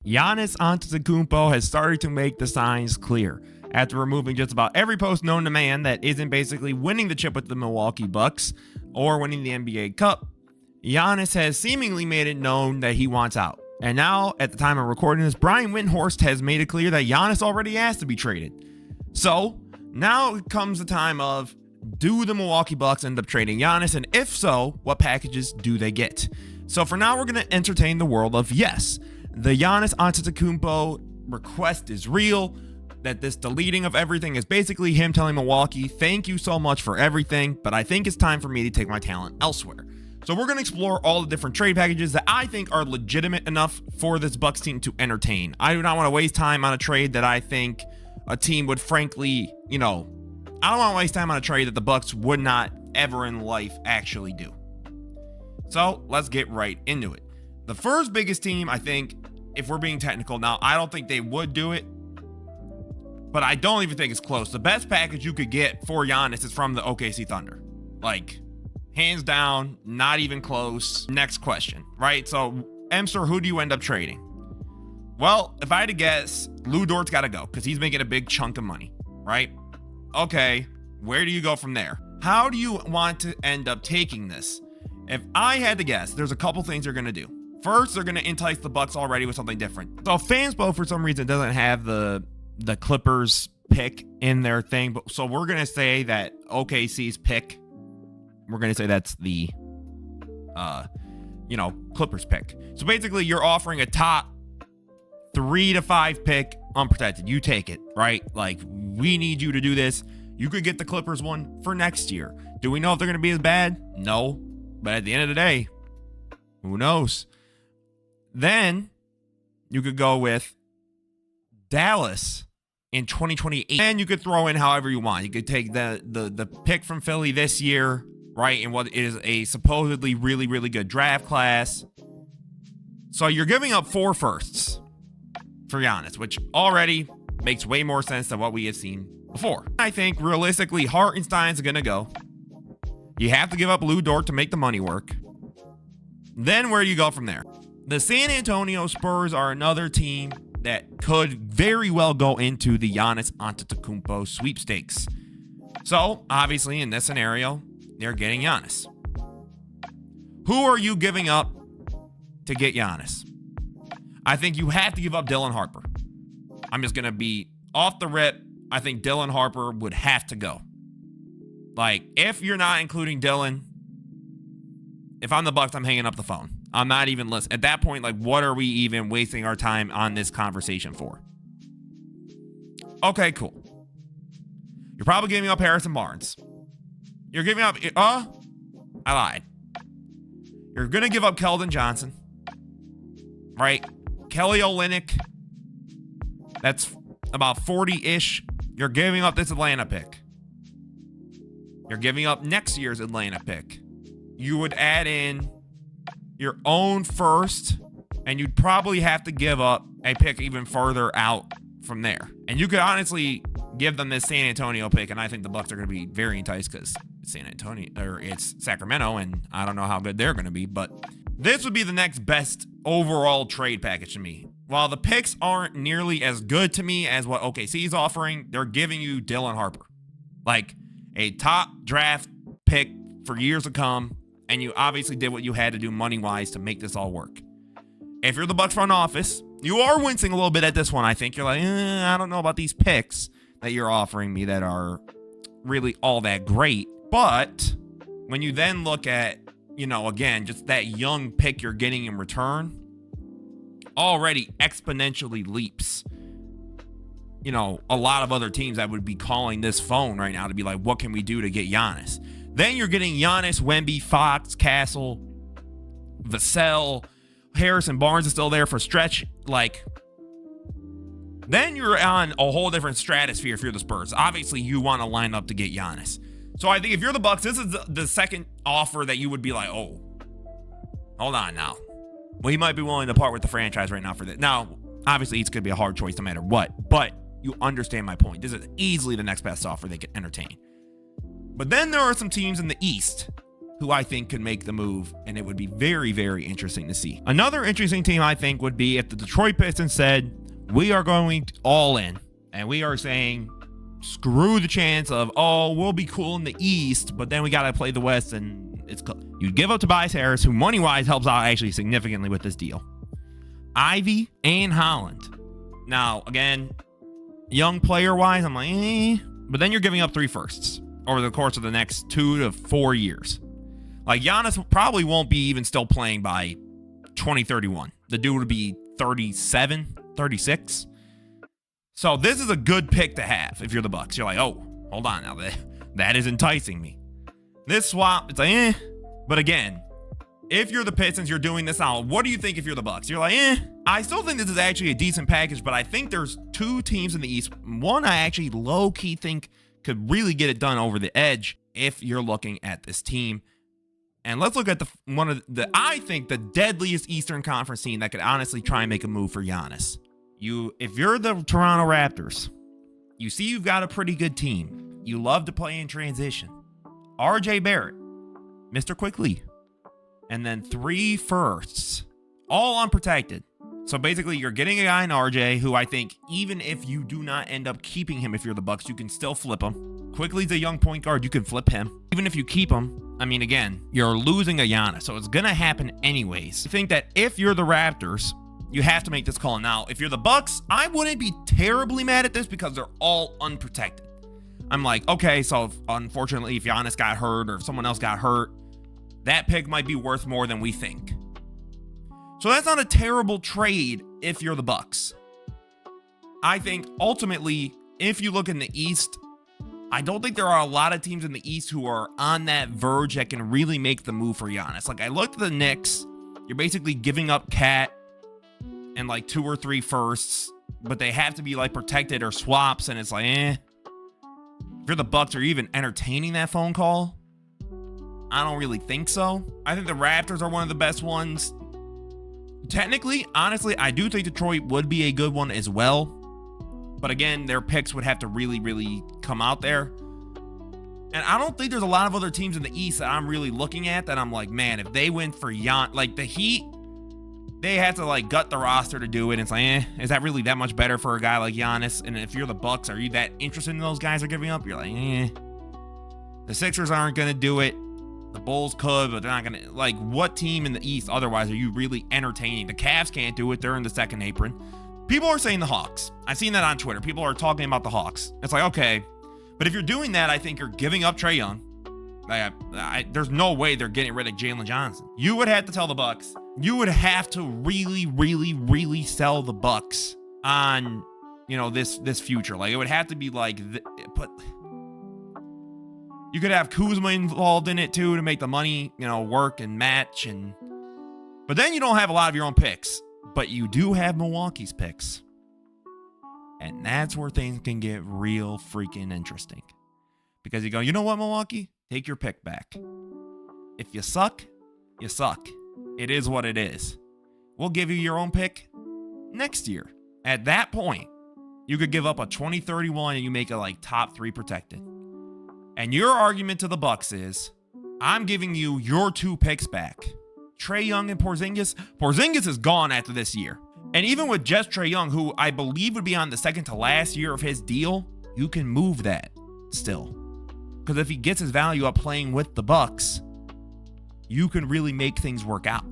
Giannis Antetokounmpo has started to make the signs clear. After removing just about every post known to man that isn't basically winning the chip with the Milwaukee Bucks or winning the NBA Cup, Giannis has seemingly made it known that he wants out. And now, at the time of recording this, Brian Windhorst has made it clear that Giannis already asked to be traded. So, now it comes the time of, do the Milwaukee Bucks end up trading Giannis? And if so, what packages do they get? So for now, we're going to entertain the world of yes, the Giannis Antetokounmpo request is real, that this deleting of everything is basically him telling Milwaukee, thank you so much for everything, but I think it's time for me to take my talent elsewhere. So we're going to explore all the different trade packages that I think are legitimate enough for this Bucks team to entertain. I do not want to waste time on a trade that I think a team would frankly, I don't want to waste time on a trade that the Bucks would not ever in life actually do. So let's get right into it. The first biggest team, I think, if we're being technical now, I don't think they would do it, but I don't even think it's close. The best package you could get for Giannis is from the OKC Thunder. Like, hands down, not even close. Next question, right? So, Emser, who do you end up trading? Well, if I had to guess, Lou Dort's got to go because he's making a big chunk of money, right? Okay, where do you go from there? How do you want to end up taking this? If I had to guess, there's a couple things they're going to do. First, they're going to entice the Bucks already with something different. So Fanspo, for some reason, doesn't have the Clippers pick in their thing. But so we're going to say that OKC's pick, we're going to say that's the, Clippers pick. So basically, you're offering a top 3 to 5 pick unprotected. You take it, right? Like, we need you to do this. You could get the Clippers one for next year. Do we know if they're going to be as bad? No. But at the end of the day, who knows? Then you could go with Dallas in 2028. And you could throw in however you want. You could take the pick from Philly this year, right? And what is a supposedly really, really good draft class. So you're giving up 4 firsts for Giannis, which already makes way more sense than what we have seen before. I think realistically, Hartenstein's going to go. You have to give up Lou Dort to make the money work. Then where do you go from there? The San Antonio Spurs are another team that could very well go into the Giannis Antetokounmpo sweepstakes. So, obviously, in this scenario, they're getting Giannis. Who are you giving up to get Giannis? I think you have to give up Dylan Harper. I'm just going to be off the rip. I think Dylan Harper would have to go. Like, if you're not including Dylan, if I'm the Bucks, I'm hanging up the phone. I'm not even listening. At that point, like, what are we even wasting our time on this conversation for? Okay, cool. You're probably giving up Harrison Barnes. You're giving up, I lied. You're going to give up Keldon Johnson, right? Kelly Olynyk, that's about 40-ish. You're giving up this Atlanta pick. You're giving up next year's Atlanta pick. You would add in your own first, and you'd probably have to give up a pick even further out from there. And you could honestly give them this San Antonio pick, and I think the Bucks are going to be very enticed because it's San Antonio, or it's Sacramento, and I don't know how good they're going to be, but this would be the next best overall trade package to me. While the picks aren't nearly as good to me as what OKC is offering, they're giving you Dylan Harper. Like, a top draft pick for years to come, and you obviously did what you had to do money-wise to make this all work. If you're the Bucks front office, you are wincing a little bit at this one, I think. You're like, I don't know about these picks that you're offering me that are really all that great. But when you then look at, again, just that young pick you're getting in return, already exponentially leaps a lot of other teams that would be calling this phone right now to be like, what can we do to get Giannis? Then you're getting Giannis, Wemby, Fox, Castle, Vassell, Harrison Barnes is still there for stretch. Like, then you're on a whole different stratosphere if you're the Spurs. Obviously, you want to line up to get Giannis. So I think if you're the Bucks, this is the second offer that you would be like, oh, hold on now. Well, he might be willing to part with the franchise right now for this. Now, obviously, it's going to be a hard choice no matter what, but you understand my point. This is easily the next best offer they can entertain. But then there are some teams in the East who I think could make the move, and it would be very, very interesting to see. Another interesting team I think would be if the Detroit Pistons said, we are going all in, and we are saying, screw the chance of, oh, we'll be cool in the East, but then we got to play the West, and you'd give up Tobias Harris, who money-wise helps out actually significantly with this deal. Ivy and Holland. Now, again, young player-wise, I'm like, but then you're giving up 3 firsts over the course of the next 2 to 4 years. Like, Giannis probably won't be even still playing by 2031. The dude would be 37, 36. So this is a good pick to have if you're the Bucks. You're like, oh, hold on now. That is enticing me. This swap, it's like, But again, if you're the Pistons, you're doing this now. What do you think if you're the Bucks? You're like, I still think this is actually a decent package, but I think there's 2 teams in the East. One I actually low-key think could really get it done over the edge if you're looking at this team. And let's look at I think the deadliest Eastern Conference team that could honestly try and make a move for Giannis. If you're the Toronto Raptors, you see you've got a pretty good team. You love to play in transition. RJ Barrett, Mr. Quickly, and then 3 firsts, all unprotected. So basically, you're getting a guy in RJ who I think even if you do not end up keeping him, if you're the Bucks, you can still flip him. Quickly's a young point guard. You can flip him. Even if you keep him, I mean, again, you're losing a Giannis, so it's going to happen anyways. I think that if you're the Raptors, you have to make this call now. If you're the Bucks, I wouldn't be terribly mad at this because they're all unprotected. I'm like, okay, so unfortunately, if Giannis got hurt or if someone else got hurt, that pick might be worth more than we think. So that's not a terrible trade if you're the Bucks. I think ultimately, if you look in the East, I don't think there are a lot of teams in the East who are on that verge that can really make the move for Giannis. Like, I looked at the Knicks. You're basically giving up Cat and like 2 or 3 firsts, but they have to be like protected or swaps, and it's like, If you're the Bucks, are you even entertaining that phone call? I don't really think so. I think the Raptors are one of the best ones. Technically, honestly, I do think Detroit would be a good one as well. But again, their picks would have to really, really come out there. And I don't think there's a lot of other teams in the East that I'm really looking at that I'm like, man, if they went for like the Heat, they have to like gut the roster to do it. It's like, is that really that much better for a guy like Giannis? And if you're the Bucks, are you that interested in those guys are giving up? You're like, The Sixers aren't going to do it. The Bulls could, but they're not going to. Like, what team in the East otherwise are you really entertaining? The Cavs can't do it. They're in the second apron. People are saying the Hawks. I've seen that on Twitter. People are talking about the Hawks. It's like, okay. But if you're doing that, I think you're giving up Trae Young. There's no way they're getting rid of Jalen Johnson. You would have to tell the Bucks. You would have to really, really, really sell the Bucks on, this future. Like, it would have to be like, but you could have Kuzma involved in it too to make the money, work and match. But then you don't have a lot of your own picks, but you do have Milwaukee's picks. And that's where things can get real freaking interesting. Because you go, you know what, Milwaukee? Take your pick back. If you suck, you suck. It is what it is. We'll give you your own pick next year. At that point, you could give up a 2031 and you make a top 3 protected. And your argument to the Bucks is, I'm giving you your 2 picks back. Trae Young and Porzingis. Porzingis is gone after this year. And even with just Trae Young, who I believe would be on the second to last year of his deal, you can move that still. Because if he gets his value up playing with the Bucks, you can really make things work out.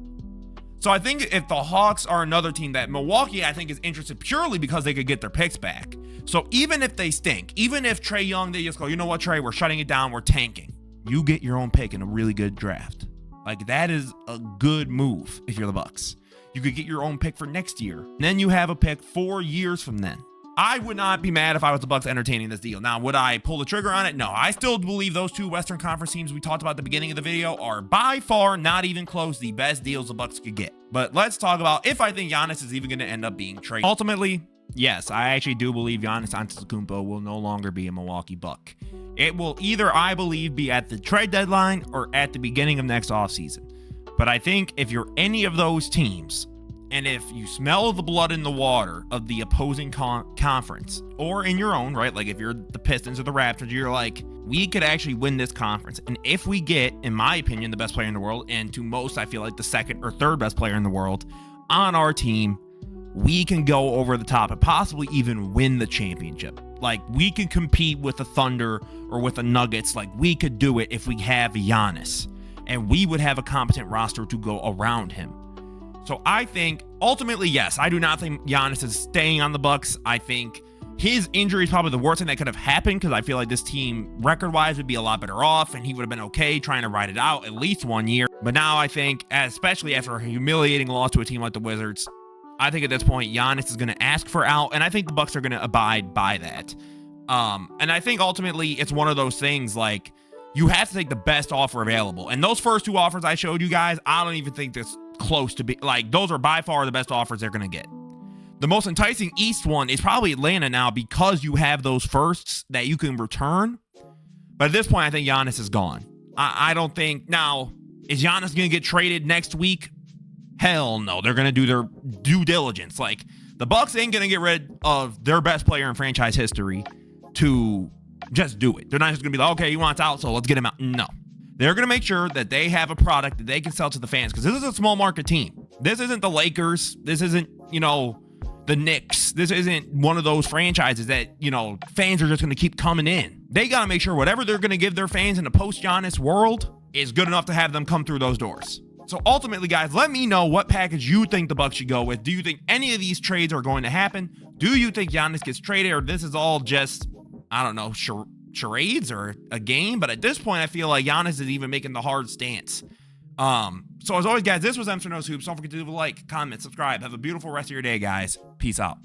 So I think if the Hawks are another team that Milwaukee, I think, is interested purely because they could get their picks back. So even if they stink, even if Trae Young, they just go, you know what, Trae, we're shutting it down, we're tanking. You get your own pick in a really good draft. Like, that is a good move if you're the Bucks. You could get your own pick for next year. Then you have a pick 4 years from then. I would not be mad if I was the Bucks entertaining this deal. Now, would I pull the trigger on it? No, I still believe those 2 Western Conference teams we talked about at the beginning of the video are by far, not even close, the best deals the Bucks could get. But let's talk about if I think Giannis is even going to end up being traded. Ultimately, yes, I actually do believe Giannis Antetokounmpo will no longer be a Milwaukee Buck. It will either, I believe, be at the trade deadline or at the beginning of next offseason. But I think if you're any of those teams, and if you smell the blood in the water of the opposing conference, or in your own, right? Like if you're the Pistons or the Raptors, you're like, we could actually win this conference. And if we get, in my opinion, the best player in the world, and to most, I feel like the second or third best player in the world on our team, we can go over the top and possibly even win the championship. Like, we can compete with the Thunder or with the Nuggets. Like, we could do it if we have Giannis, and we would have a competent roster to go around him. So I think, ultimately, yes, I do not think Giannis is staying on the Bucks. I think his injury is probably the worst thing that could have happened, because I feel like this team, record-wise, would be a lot better off, and he would have been okay trying to ride it out at least 1 year. But now I think, especially after a humiliating loss to a team like the Wizards, I think at this point, Giannis is going to ask for out, and I think the Bucks are going to abide by that. And I think ultimately it's one of those things, like, you have to take the best offer available. And those first two offers I showed you guys, I don't even think that's close to be, like, those are by far the best offers they're going to get. The most enticing East one is probably Atlanta now, because you have those firsts that you can return. But at this point, I think Giannis is gone. I don't think, now, is Giannis going to get traded next week? Hell no. They're going to do their due diligence. Like, the Bucks ain't going to get rid of their best player in franchise history to just do it. They're not just going to be like, okay, he wants out, so let's get him out. No. They're going to make sure that they have a product that they can sell to the fans, because this is a small market team. This isn't the Lakers. This isn't, the Knicks. This isn't one of those franchises that, fans are just going to keep coming in. They got to make sure whatever they're going to give their fans in a post-Giannis world is good enough to have them come through those doors. So ultimately, guys, let me know what package you think the Bucks should go with. Do you think any of these trades are going to happen? Do you think Giannis gets traded, or this is all just, I don't know, charades or a game? But at this point, I feel like Giannis is even making the hard stance. So as always, guys, this was Mr. Knows Hoops. Don't forget to leave a like, comment, subscribe. Have a beautiful rest of your day, guys. Peace out.